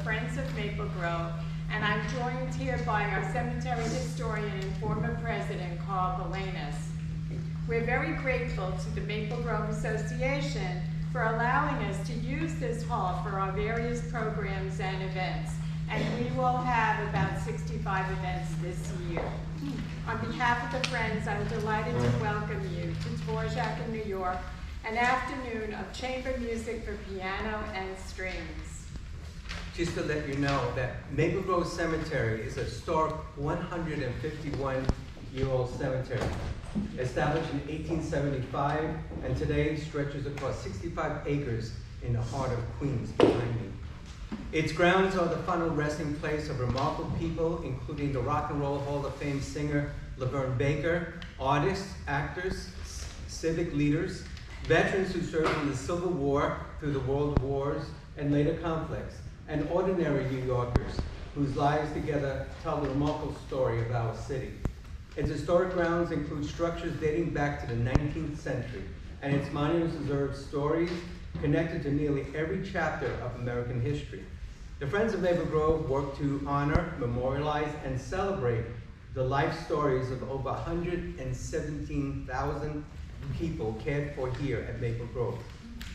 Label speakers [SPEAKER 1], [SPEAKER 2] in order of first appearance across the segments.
[SPEAKER 1] Friends of Maple Grove, and I'm joined here by our cemetery historian and former president, Carl Balanis. We're very grateful to the Maple Grove Association for allowing us to use this hall for our various programs and events, and we will have about 65 events this year. On behalf of the Friends, I'm delighted to welcome you to DVORAK in New York, an afternoon of chamber music for piano and strings.
[SPEAKER 2] Just to let you know that Maple Grove Cemetery is a historic 151-year-old cemetery, established in 1875, and today stretches across 65 acres in the heart of Queens behind me. Its grounds are the final resting place of remarkable people, including the Rock and Roll Hall of Fame singer Laverne Baker, artists, actors, civic leaders, veterans who served in the Civil War through the World Wars and later conflicts, and ordinary New Yorkers whose lives together tell the remarkable story of our city. Its historic grounds include structures dating back to the 19th century, and its monuments preserve stories connected to nearly every chapter of American history. The Friends of Maple Grove work to honor, memorialize, and celebrate the life stories of over 117,000 people cared for here at Maple Grove.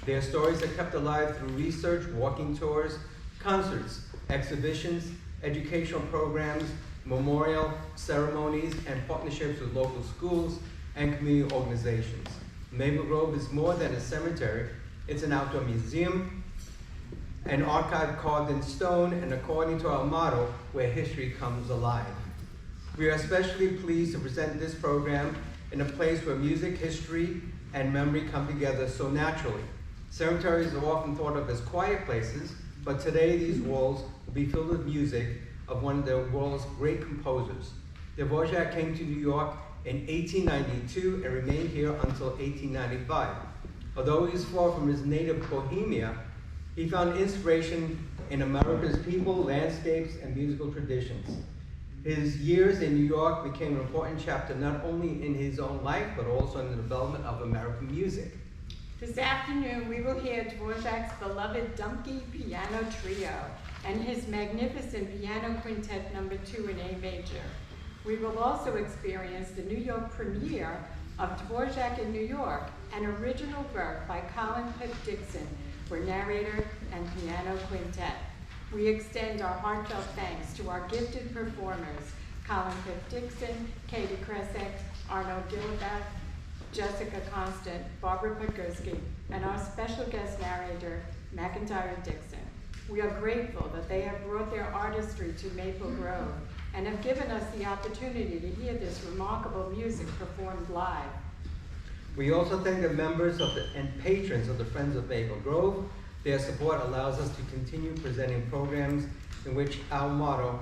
[SPEAKER 2] Their stories are kept alive through research, walking tours, concerts, exhibitions, educational programs, memorial ceremonies, and partnerships with local schools and community organizations. Maple Grove is more than a cemetery. It's an outdoor museum, an archive carved in stone, and according to our motto, where history comes alive. We are especially pleased to present this program in a place where music, history, and memory come together so naturally. Cemeteries are often thought of as quiet places, but today these walls will be filled with music of one of the world's great composers. DVORAK came to New York in 1892 and remained here until 1895. Although he was far from his native Bohemia, he found inspiration in America's people, landscapes, and musical traditions. His years in New York became an important chapter not only in his own life, but also in the development of American music.
[SPEAKER 1] This afternoon, we will hear DVORAK's beloved Dumpke Piano Trio and his magnificent Piano Quintet No. 2 in A major. We will also experience the New York premiere of DVORAK in New York, an original work by Colin Pitt-Dixon for narrator and piano quintet. We extend our heartfelt thanks to our gifted performers, Colin Pitt-Dixon, Katie Kresek, Arnold Gillibath, Jessica Constant, Barbara Podgorski, and our special guest narrator, McIntyre Dixon. We are grateful that they have brought their artistry to Maple Grove and have given us the opportunity to hear this remarkable music performed live.
[SPEAKER 2] We also thank the members of and patrons of the Friends of Maple Grove. Their support allows us to continue presenting programs in which our motto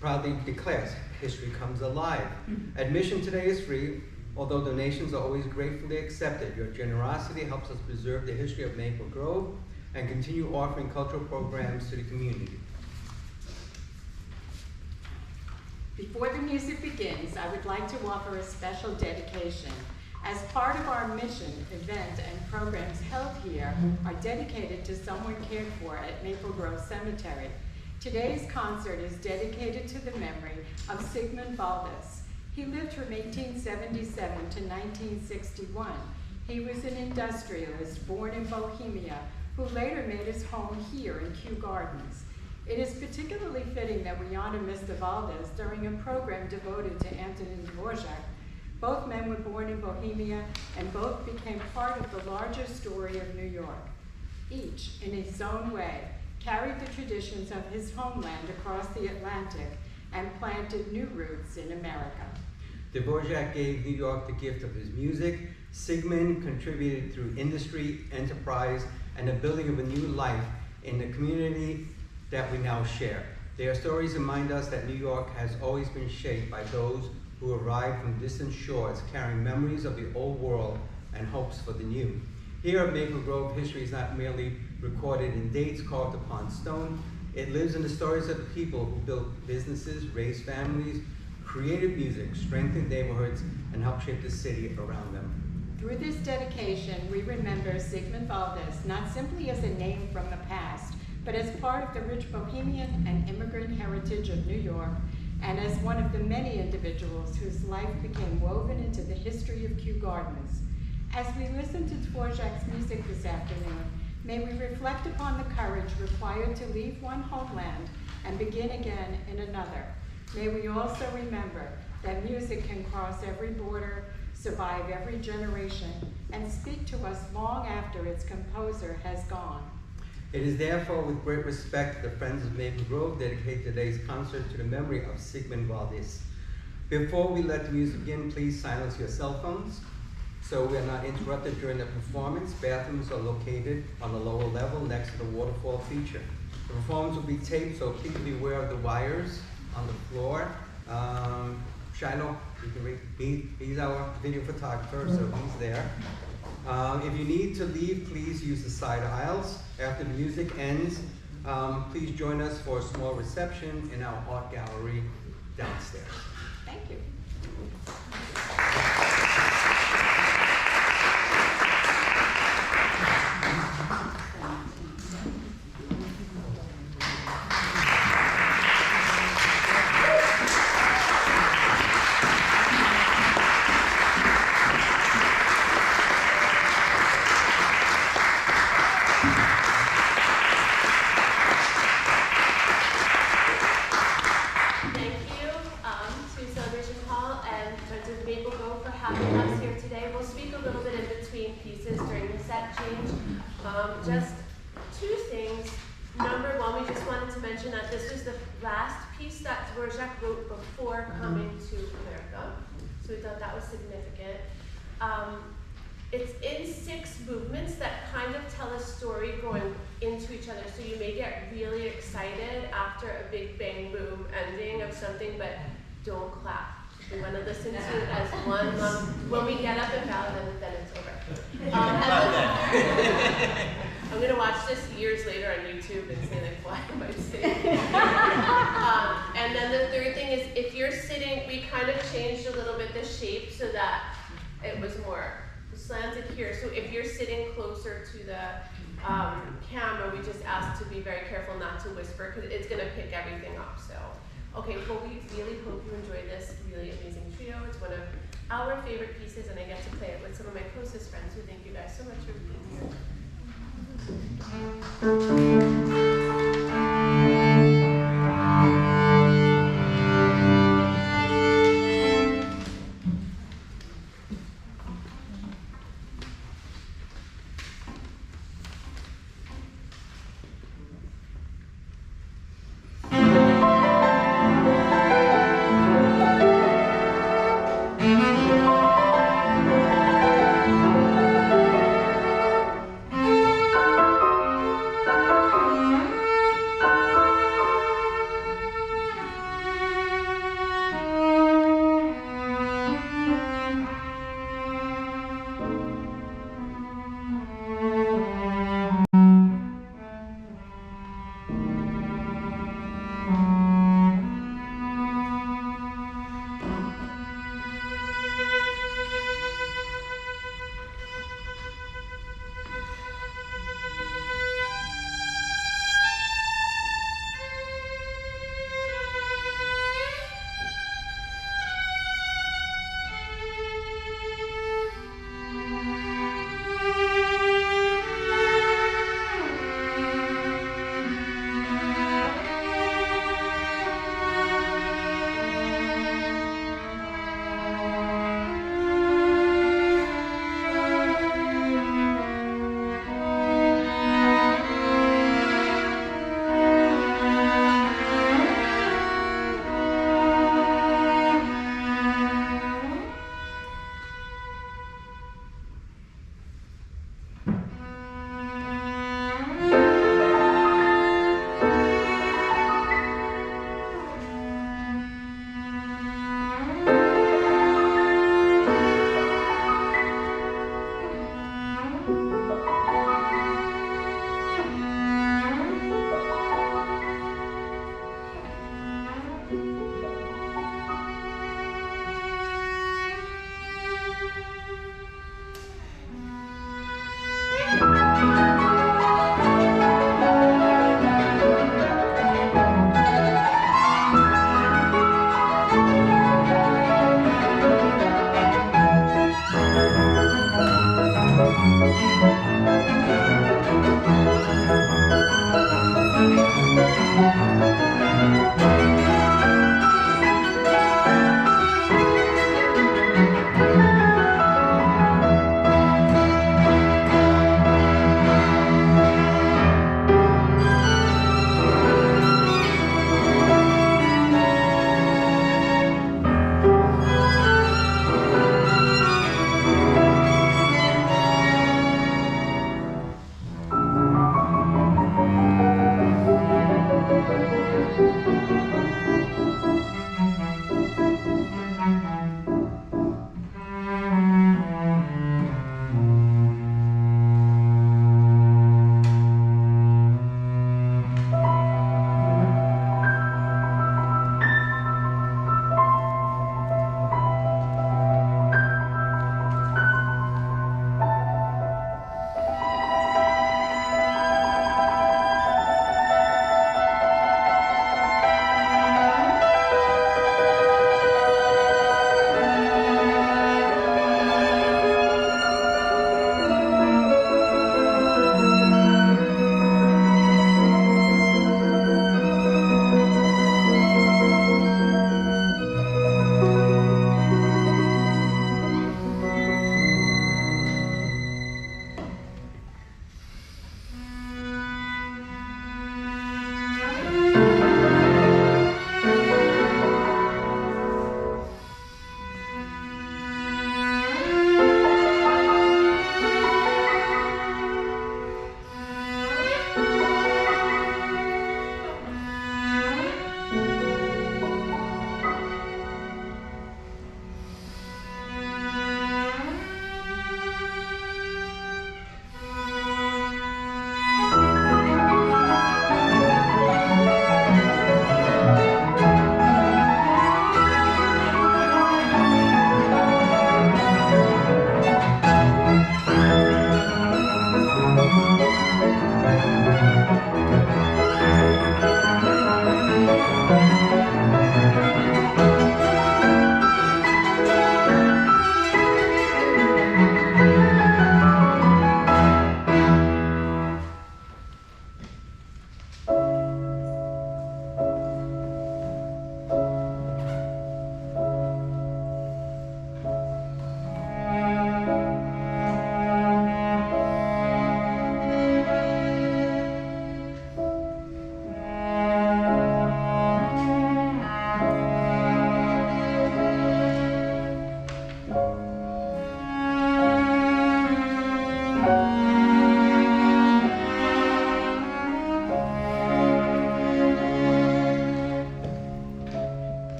[SPEAKER 2] proudly declares, history comes alive. Admission today is free, although donations are always gratefully accepted. Your generosity helps us preserve the history of Maple Grove and continue offering cultural programs to the community.
[SPEAKER 1] Before the music begins, I would like to offer a special dedication. As part of our mission, events and programs held here are dedicated to someone cared for at Maple Grove Cemetery. Today's concert is dedicated to the memory of Sigmund Valdez. He lived from 1877 to 1961. He was an industrialist born in Bohemia who later made his home here in Kew Gardens. It is particularly fitting that we honor Mr. Valdez during a program devoted to Antonin DVORAK. Both men were born in Bohemia, and both became part of the larger story of New York. Each, in his own way, carried the traditions of his homeland across the Atlantic and planted new roots in America.
[SPEAKER 2] DVORAK gave New York the gift of his music. Sigmund contributed through industry, enterprise, and the building of a new life in the community that we now share. Their stories remind us that New York has always been shaped by those who arrived from distant shores carrying memories of the old world and hopes for the new. Here at Maple Grove, history is not merely recorded in dates carved upon stone. It lives in the stories of the people who built businesses, raised families, created music, strengthened neighborhoods, and helped shape the city around them.
[SPEAKER 1] Through this dedication, we remember Sigmund Valdez not simply as a name from the past, but as part of the rich bohemian and immigrant heritage of New York, and as one of the many individuals whose life became woven into the history of Kew Gardens. As we listen to DVORAK's music this afternoon, may we reflect upon the courage required to leave one homeland and begin again in another. May we also remember that music can cross every border, survive every generation, and speak to us long after its composer has gone.
[SPEAKER 2] It is therefore with great respect the Friends of Maple Grove dedicate today's concert to the memory of Sigmund Valdez. Before we let the music begin, please silence your cell phones so we are not interrupted during the performance. Bathrooms are located on the lower level next to the waterfall feature. The performance will be taped, so please be aware of the wires on the floor. Shiloh, he's our video photographer, so he's there. If you need to leave, please use the side aisles. After the music ends, please join us for a small reception in our art gallery downstairs.
[SPEAKER 1] Thank you.
[SPEAKER 3] Just two things. Number one, we just wanted to mention that this was the last piece that DVORAK wrote before coming to America. So we thought that was significant. It's in 6 movements that kind of tell a story going into each other. So you may get really excited after a big bang boom ending of something, but don't clap. We want to listen to it as one when we get up and bow, then it's over. I'm going to watch this years later on YouTube and say, like, why am I sitting? And then the third thing is, if you're sitting, we kind of changed a little bit the shape so that it was more slanted here. So if you're sitting closer to the camera, we just ask to be very careful not to whisper, because it's going to pick everything up. So, okay, well, we really hope you enjoy this really amazing trio. It's one of our favorite pieces, and I get to play it with some of my closest friends, so thank you guys so much for being here.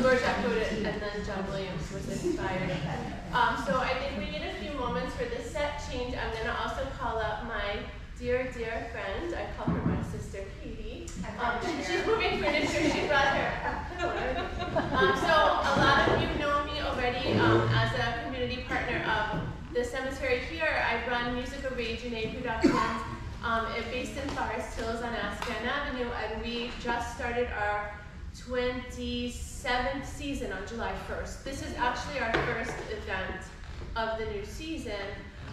[SPEAKER 3] Dvorak wrote it, and then John Williams was inspired. So I think we need a few moments for the set change. I'm going to also call up my dear friend. I call her my sister, Katie. She's moving furniture. She brought her pillow. So a lot of you know me already as a community partner of the cemetery here. I run Music Origine Productions. Based in Forest Hills on Ascan Avenue, and we just started our 27th season on July 1st. This is actually our first event of the new season,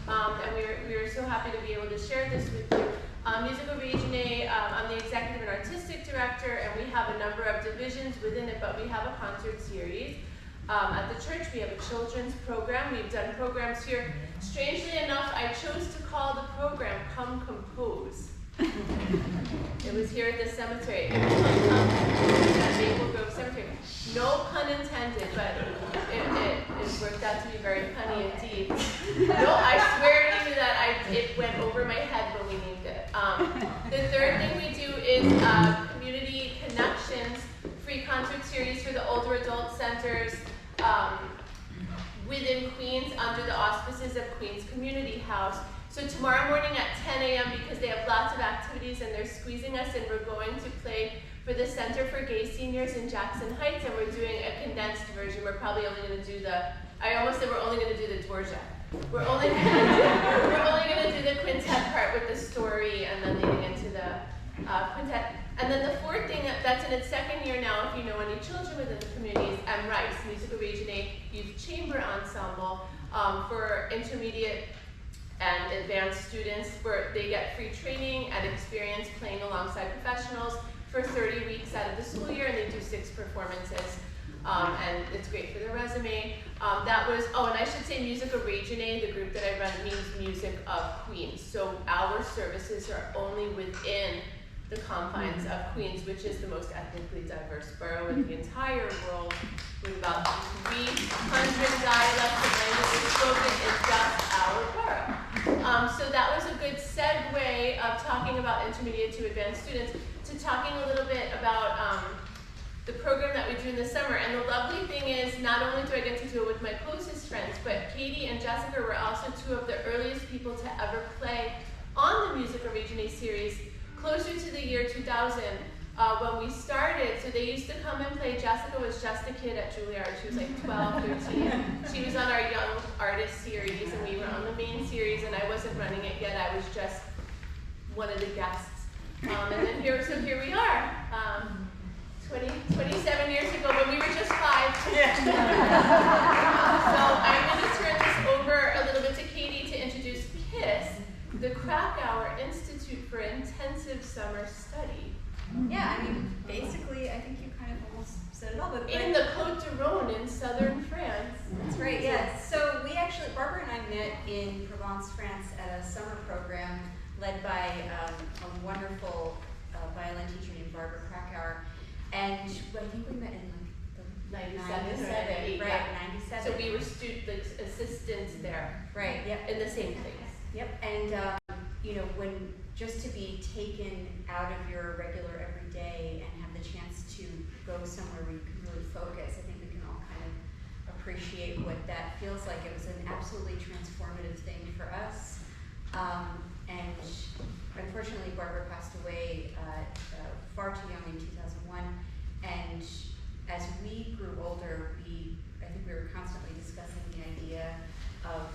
[SPEAKER 3] and we're so happy to be able to share this with you. Music Origine, I'm the executive and artistic director, and we have a number of divisions within it, but we have a concert series. At the church, we have a children's program. We've done programs here. Strangely enough, I chose to call the program Come Compose. It was here at the cemetery. It was Come Compose at Maple Grove Cemetery. No pun intended, but it worked out to be very punny indeed. No, I swear to you that it went over my head when we named it. The third thing we do is community connections, free concert series for the older adult centers within Queens under the auspices of Queens Community House. So tomorrow morning at 10 a.m., because they have lots of activities and they're squeezing us in, we're going to play for the Center for Gay Seniors in Jackson Heights, and we're doing a condensed version. We're probably only going to do I almost said we're only going to do the Dvorak. We're only going to do the quintet part with the story and then leading into the quintet. And then the fourth thing, that's in its second year now, if you know any children within the community, is MRICE, Music Origine Youth Chamber Ensemble, for intermediate and advanced students, where they get free training and experience playing alongside professionals for 30 weeks out of the school year, and they do 6 performances. And it's great for their resume. And I should say Music Origine, the group that I run, means Music of Queens. So our services are only within the confines of Queens, which is the most ethnically diverse borough in the entire world, with about 300 dialects and languages spoken in just our borough. So that was a good segue of talking about intermediate to advanced students to talking a little bit about the program that we do in the summer. And the lovely thing is, not only do I get to do it with my closest friends, but Katie and Jessica were also 2 of the earliest people to ever play on the Music Origine series, closer to the year 2000 when we started. So they used to come and play. Jessica was just a kid at Juilliard. She was like 12, 13. She was on our Young Artist series, and we were on the main series, and I wasn't running it yet. I was just one of the guests. And then here we are, 27 years ago when we were just 5. So I'm going to turn this over a little bit to Katie to introduce KISS, the Krakauer Institute for Intensive Summer Study.
[SPEAKER 4] Yeah, I mean, basically, I think you kind of almost said it all. But
[SPEAKER 3] in the Côte d'Aron in southern France.
[SPEAKER 4] That's right, yes. So we actually, Barbara and I met in Provence, France at a summer program led by a wonderful violin teacher named Barbara Krakauer. And I think we met in like the 97, right,
[SPEAKER 3] yeah.
[SPEAKER 4] 97.
[SPEAKER 3] So we were assistants there.
[SPEAKER 4] Right, yep.
[SPEAKER 3] In the same place.
[SPEAKER 4] Yep, and when just to be taken out of your regular everyday and have the chance to go somewhere where you can really focus, I think we can all kind of appreciate what that feels like. It was an absolutely transformative thing for us. And unfortunately, Barbara passed away far too young in 2001. And as we grew older, I think we were constantly discussing the idea of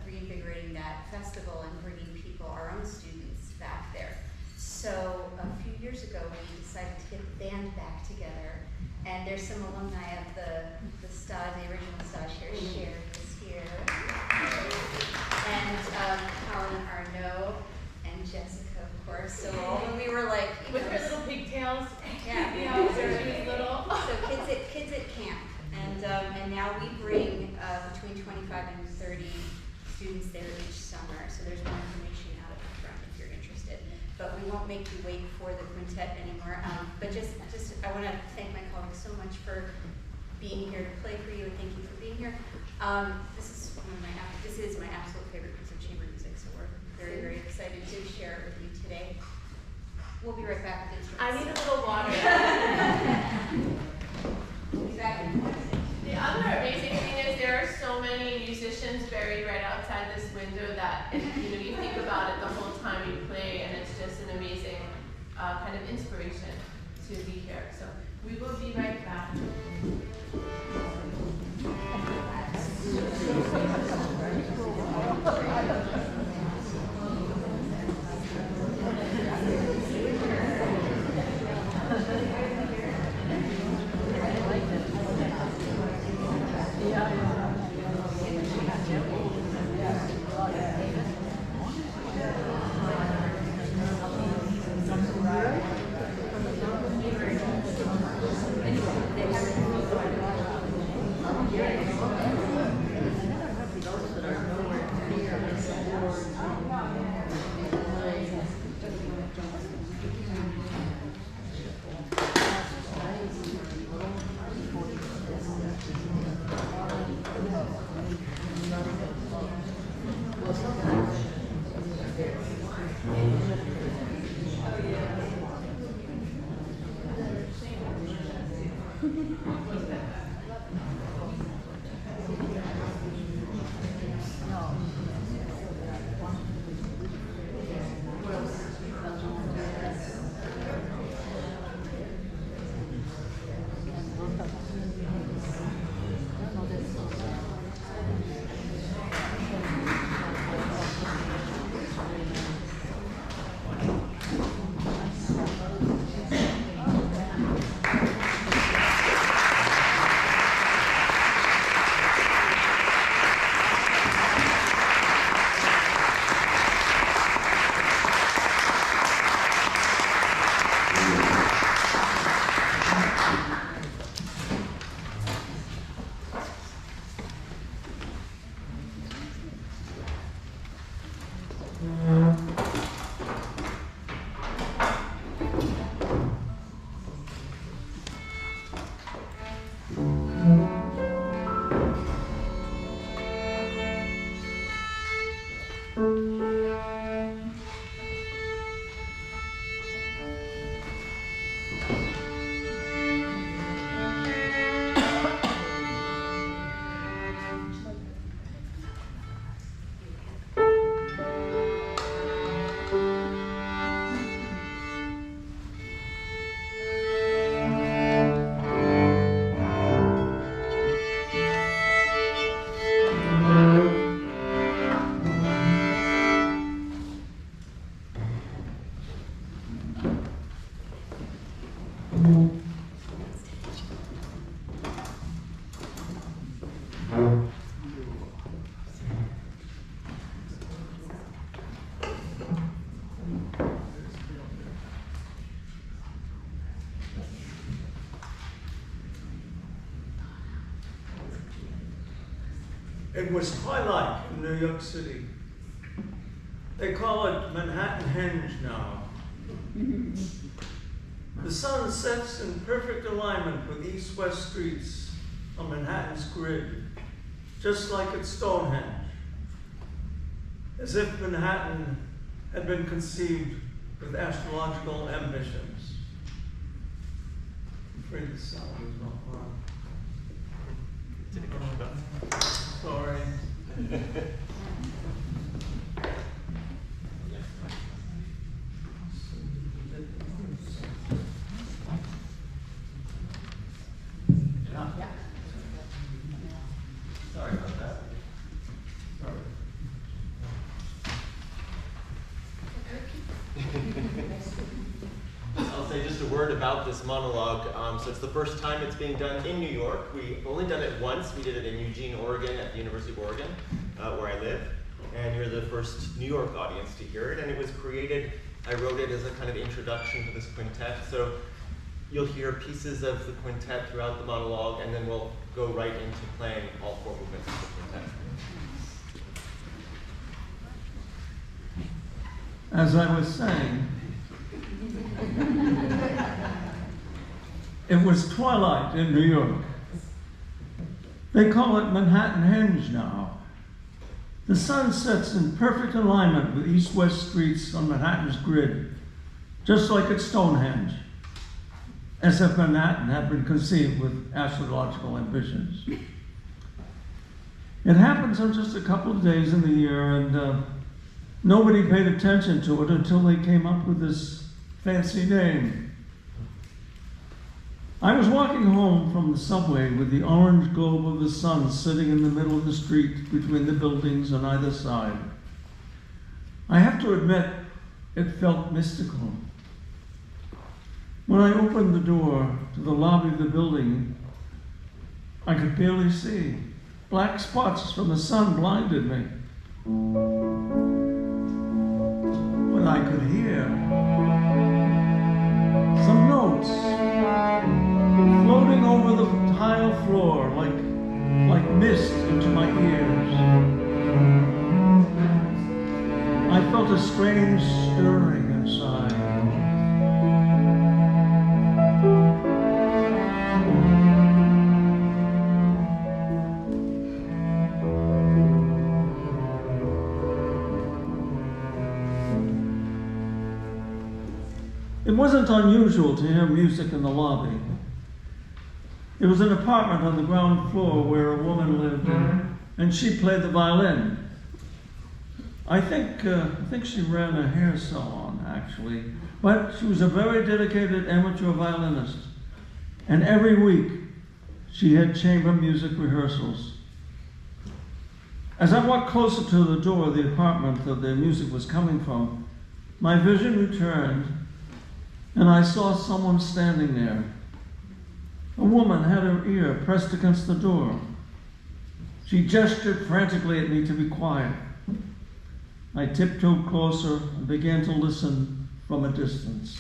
[SPEAKER 4] reinvigorating that festival and bringing people, our own students, back there. So a few years ago, we decided to get the band back together. And there's some alumni of the stage, the original stage here. Sherry is here. And Colin Arnaud and Jessica, of course. So when we were like,
[SPEAKER 3] with her little pigtails.
[SPEAKER 4] Yeah,
[SPEAKER 3] she was little.
[SPEAKER 4] So kids at camp. And now we bring between 25 and 30 students there each summer. So there's more information out at the front if you're interested. But we won't make you wait for the quintet anymore. But just I want to thank my colleagues so much for being here to play for you, and thank you for being here. This is my absolute favorite piece of chamber music, so we're very, very excited to share it with you today. We'll be right back with instruments.
[SPEAKER 3] I need a little water.
[SPEAKER 4] You
[SPEAKER 3] window that, you think about it the whole time you play, and it's just an amazing kind of inspiration to be here. So we will be right back.
[SPEAKER 5] It was twilight in New York City. They call it Manhattan Henge now. The sun sets in perfect alignment with east-west streets on Manhattan's grid, just like at Stonehenge, as if Manhattan had been conceived with astrological ambitions. I'm afraid the sound is not on. Sorry. Sorry about that. Sorry.
[SPEAKER 6] I'll say just a word about this monologue. So it's the first time it's being done in New York. We've only done it once. We did it in Eugene, Oregon at the University of Oregon, where I live. And you're the first New York audience to hear it. And it was created, I wrote it as a kind of introduction to this quintet. So you'll hear pieces of the quintet throughout the monologue, and then we'll go right into playing all four movements of the quintet.
[SPEAKER 5] As I was saying, it was twilight in New York. They call it Manhattan Henge now. The sun sets in perfect alignment with east-west streets on Manhattan's grid, just like at Stonehenge, as if Manhattan had been conceived with astrological ambitions. It happens on just a couple of days in the year, and nobody paid attention to it until they came up with this fancy name. I was walking home from the subway with the orange globe of the sun sitting in the middle of the street between the buildings on either side. I have to admit, it felt mystical. When I opened the door to the lobby of the building, I could barely see. Black spots from the sun blinded me. But I could hear some notes floating over the tile floor like mist into my ears. I felt a strange stirring inside. It wasn't unusual to hear music in the lobby. It was an apartment on the ground floor where a woman lived, and she played the violin. I think she ran a hair salon, actually, but she was a very dedicated amateur violinist. And every week, she had chamber music rehearsals. As I walked closer to the door of the apartment that the music was coming from, my vision returned, and I saw someone standing there. A woman had her ear pressed against the door. She gestured frantically at me to be quiet. I tiptoed closer and began to listen from a distance.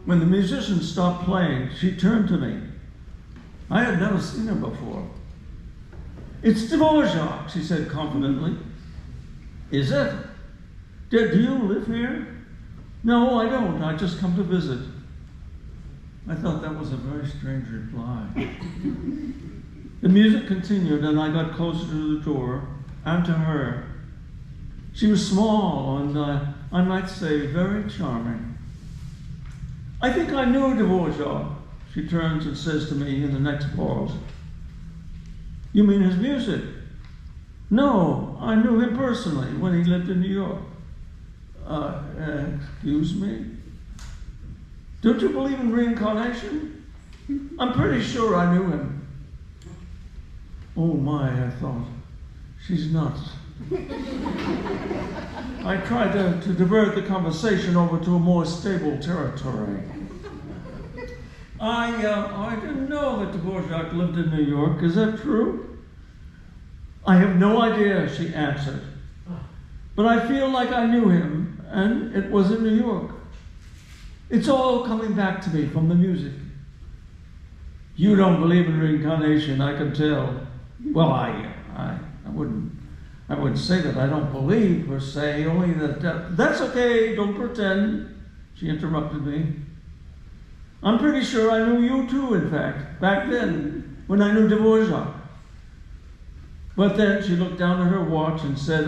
[SPEAKER 5] When the musician stopped playing, she turned to me. I had never seen her before. "It's DVORAK," she said confidently. "Is it? Do you live here?" "No, I don't. I just come to visit." I thought that was a very strange reply. The music continued, and I got closer to the door and to her. She was small and, I might say, very charming. "I think I knew DVORAK," she turns and says to me in the next pause. "You mean his music?" "No, I knew him personally when he lived in New York." Excuse me? "Don't you believe in reincarnation?" "I'm pretty sure I knew him." Oh my, I thought, she's nuts. I tried to divert the conversation over to a more stable territory. I didn't know that DVORAK lived in New York. Is that true?" "I have no idea," she answered. "But I feel like I knew him, and it was in New York. It's all coming back to me from the music." "You don't believe in reincarnation, I can tell." "Well, I wouldn't say that I don't believe per se, only that that's okay, don't pretend," she interrupted me. "I'm pretty sure I knew you too, in fact, back then, when I knew DVORAK." But then she looked down at her watch and said,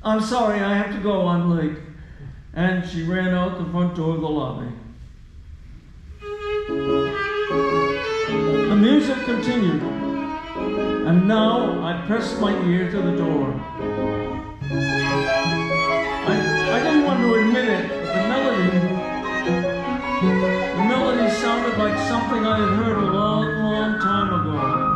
[SPEAKER 5] I'm sorry, I have to go, I'm late." And she ran out the front door of the lobby. The music continued, and now I pressed my ear to the door. I didn't want to admit it, but the melody sounded like something I had heard a long, long time ago.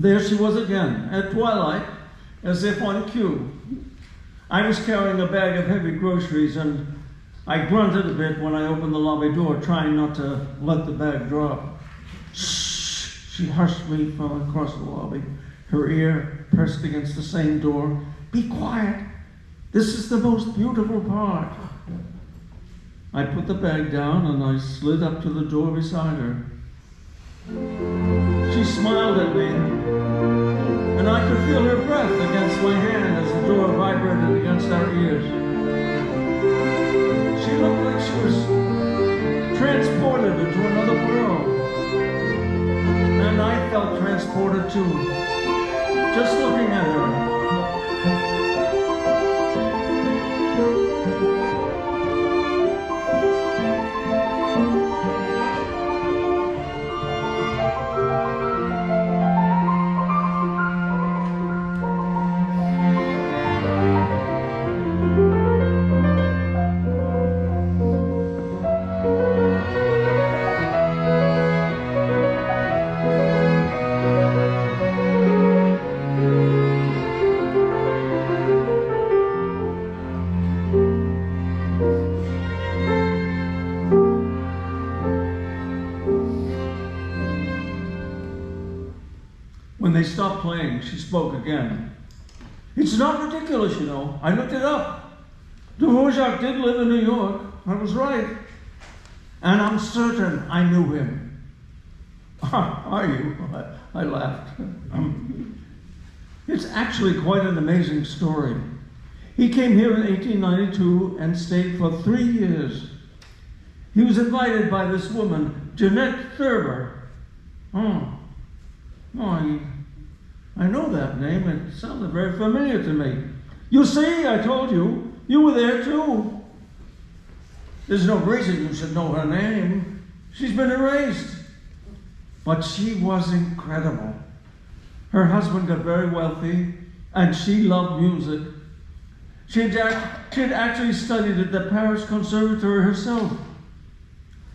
[SPEAKER 5] There she was again, at twilight, as if on cue. I was carrying a bag of heavy groceries, and I grunted a bit when I opened the lobby door, trying not to let the bag drop. Shh! She hushed me from across the lobby, her ear pressed against the same door. Be quiet. This is the most beautiful part. I put the bag down and I slid up to the door beside her. She smiled at me, and I could feel her breath against my hand as the door vibrated against our ears. She looked like she was transported into another world. And I felt transported too, just looking at her. When they stopped playing, she spoke again. It's not ridiculous, you know. I looked it up. DVORAK did live in New York. I was right. And I'm certain I knew him. Are you? I laughed. It's actually quite an amazing story. He came here in 1892 and stayed for 3 years. He was invited by this woman, Jeanette Thurber. I know that name. It sounded very familiar to me. You see, I told you, you were there too. There's no reason you should know her name. She's been erased. But she was incredible. Her husband got very wealthy, and she loved music. She had actually studied at the Paris Conservatory herself.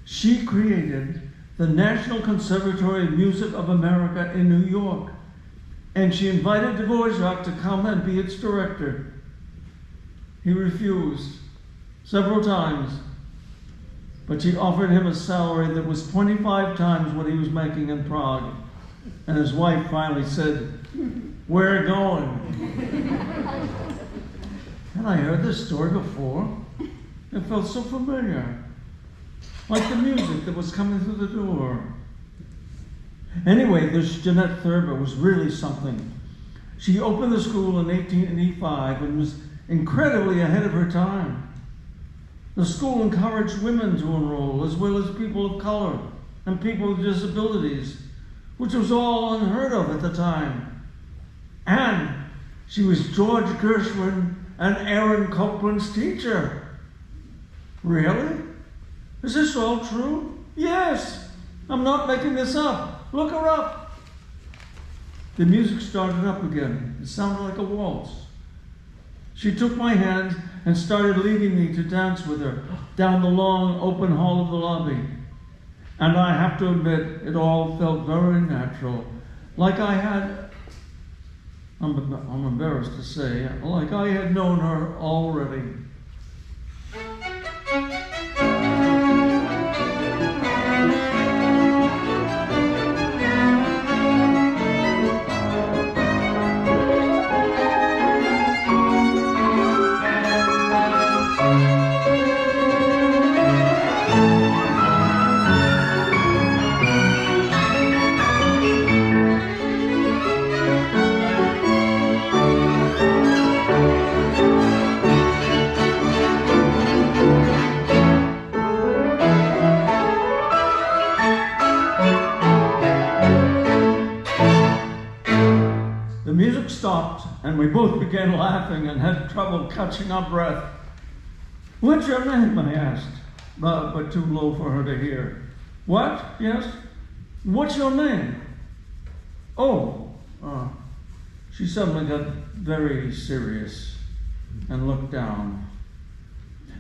[SPEAKER 5] She created the National Conservatory of Music of America in New York, and she invited DVORAK to come and be its director. He refused several times, but she offered him a salary that was 25 times what he was making in Prague, and his wife finally said, "We're going." And I heard this story before. It felt so familiar, like the music that was coming through the door. Anyway, this Jeanette Thurber was really something. She opened the school in 1885 and was incredibly ahead of her time. The school encouraged women to enroll, as well as people of color and people with disabilities, which was all unheard of at the time. And she was George Gershwin and Aaron Copland's teacher. Really? Is this all true? Yes! I'm not making this up. Look her up. The music started up again. It sounded like a waltz. She took my hand and started leading me to dance with her down the long, open hall of the lobby. And I have to admit, it all felt very natural. Like I had, I'm embarrassed to say, like I had known her already. Stopped, and we both began laughing and had trouble catching our breath. "What's your name?" I asked, but too low for her to hear. "What?" Yes. "What's your name?" "Oh." She suddenly got very serious and looked down.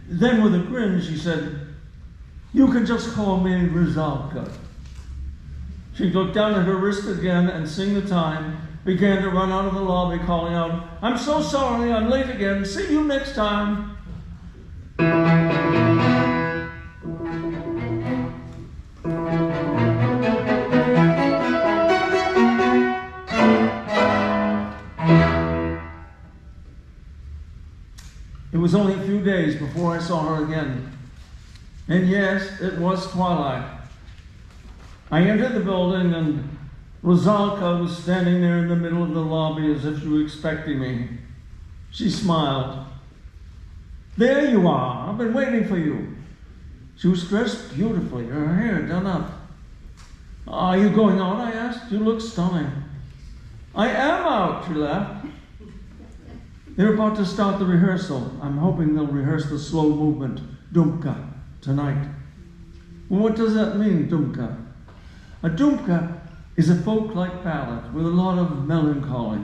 [SPEAKER 5] Then with a grin she said, "You can just call me Rizalka." She looked down at her wrist again and seeing the time, began to run out of the lobby calling out, "I'm so sorry, I'm late again. See you next time." It was only a few days before I saw her again. And yes, it was twilight. I entered the building and Rosalka was standing there in the middle of the lobby as if she were expecting me. She smiled. "There you are. I've been waiting for you." She was dressed beautifully, her hair done up. "Are you going out?" I asked. "You look stunning." "I am out," she laughed. "They're about to start the rehearsal. I'm hoping they'll rehearse the slow movement, Dumka, tonight." "Well, what does that mean, Dumka?" "A Dumka is a folk-like ballad with a lot of melancholy,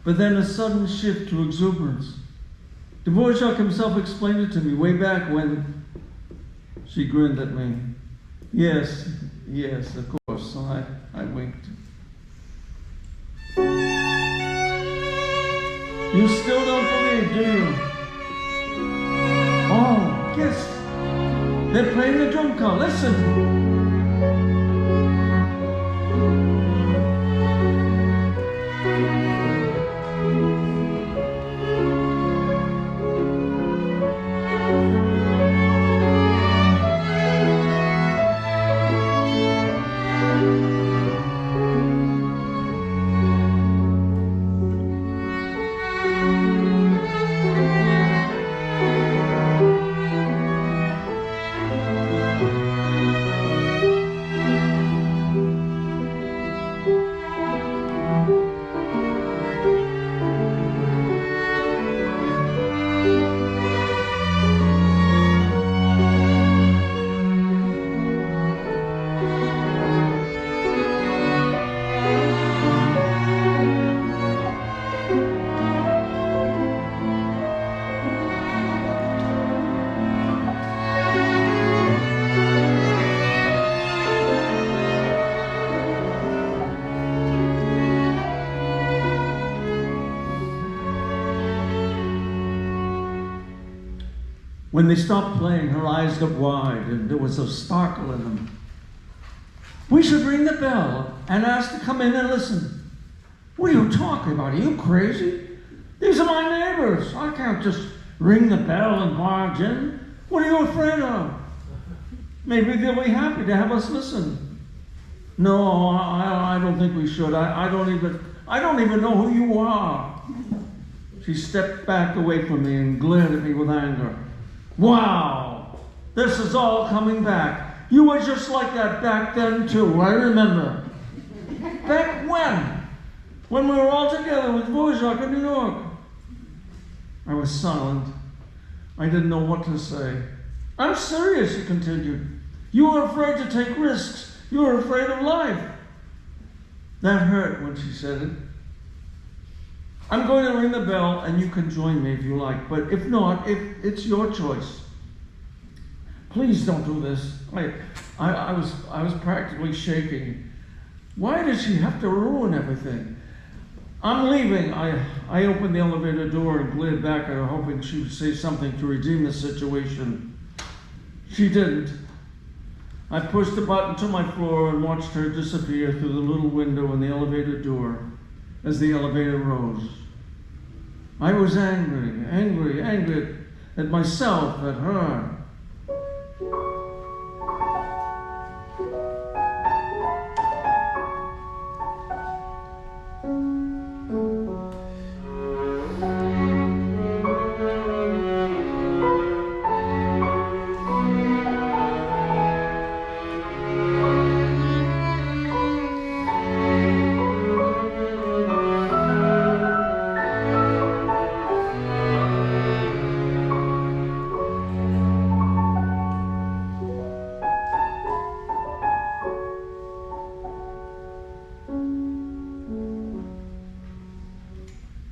[SPEAKER 5] but then a sudden shift to exuberance. Dvorak himself explained it to me way back when." She grinned at me. Yes, of course." So I winked. "You still don't believe, do you?" "Oh, yes. They're playing the Dumka. Listen." When they stopped playing, her eyes got wide and there was a sparkle in them. "We should ring the bell and ask to come in and listen." "What are you talking about? Are you crazy? These are my neighbors. I can't just ring the bell and barge in. What are you afraid of? Maybe they'll be happy to have us listen." "No, I don't think we should. I don't even know who you are." She stepped back away from me and glared at me with anger. "Wow, this is all coming back. You were just like that back then too, I remember." "Back when?" "When we were all together with Dvorak in New York." I was silent. I didn't know what to say. "I'm serious," she continued. "You were afraid to take risks. You were afraid of life." That hurt when she said it. "I'm going to ring the bell and you can join me if you like, but if not, it's your choice. Please don't do this." I was practically shaking. Why did she have to ruin everything? "I'm leaving." I opened the elevator door and glared back at her, hoping she would say something to redeem the situation. She didn't. I pushed a button to my floor and watched her disappear through the little window in the elevator door as the elevator rose. I was angry at myself, at her.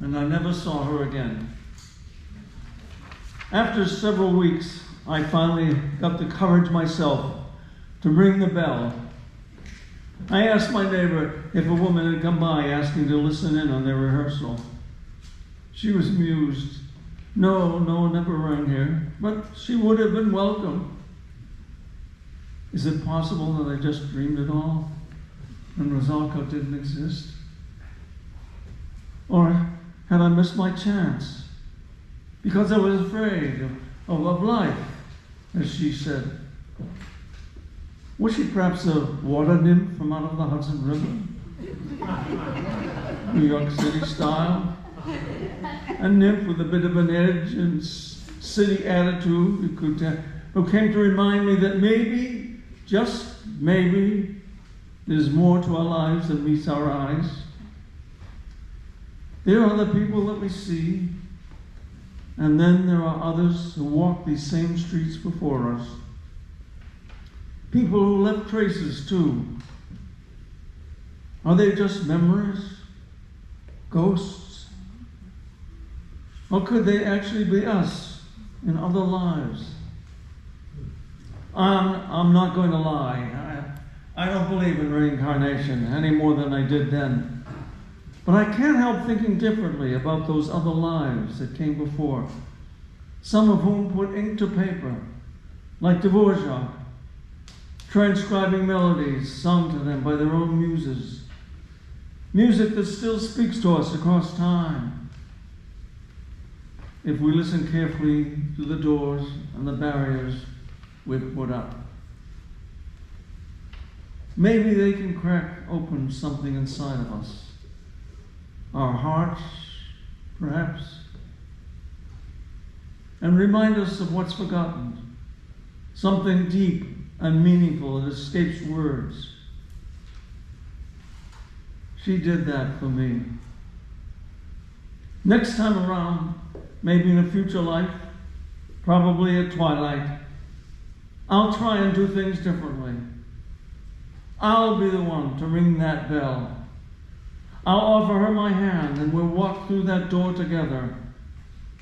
[SPEAKER 5] And I never saw her again. After several weeks, I finally got the courage myself to ring the bell. I asked my neighbor if a woman had come by asking to listen in on their rehearsal. She was amused. No, no one ever rang here, but she would have been welcome. Is it possible that I just dreamed it all and Rosalco didn't exist? Or had I missed my chance because I was afraid of life, as she said? Was she perhaps a water nymph from out of the Hudson River? New York City style? A nymph with a bit of an edge and city attitude who came to remind me that maybe, just maybe, there's more to our lives than meets our eyes. There are the people that we see, and then there are others who walk these same streets before us. People who left traces too. Are they just memories? Ghosts? Or could they actually be us in other lives? I'm not going to lie. I don't believe in reincarnation any more than I did then. But I can't help thinking differently about those other lives that came before, some of whom put ink to paper, like DVORAK, transcribing melodies sung to them by their own muses, music that still speaks to us across time. If we listen carefully to the doors and the barriers we've put up, maybe they can crack open something inside of us. Our hearts, perhaps, and remind us of what's forgotten, something deep and meaningful that escapes words. She did that for me. Next time around, maybe in a future life, probably at twilight, I'll try and do things differently. I'll be the one to ring that bell. I'll offer her my hand and we'll walk through that door together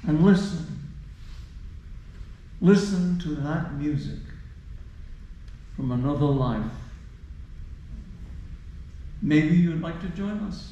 [SPEAKER 5] and listen. Listen to that music from another life. Maybe you'd like to join us.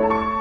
[SPEAKER 3] Thank you.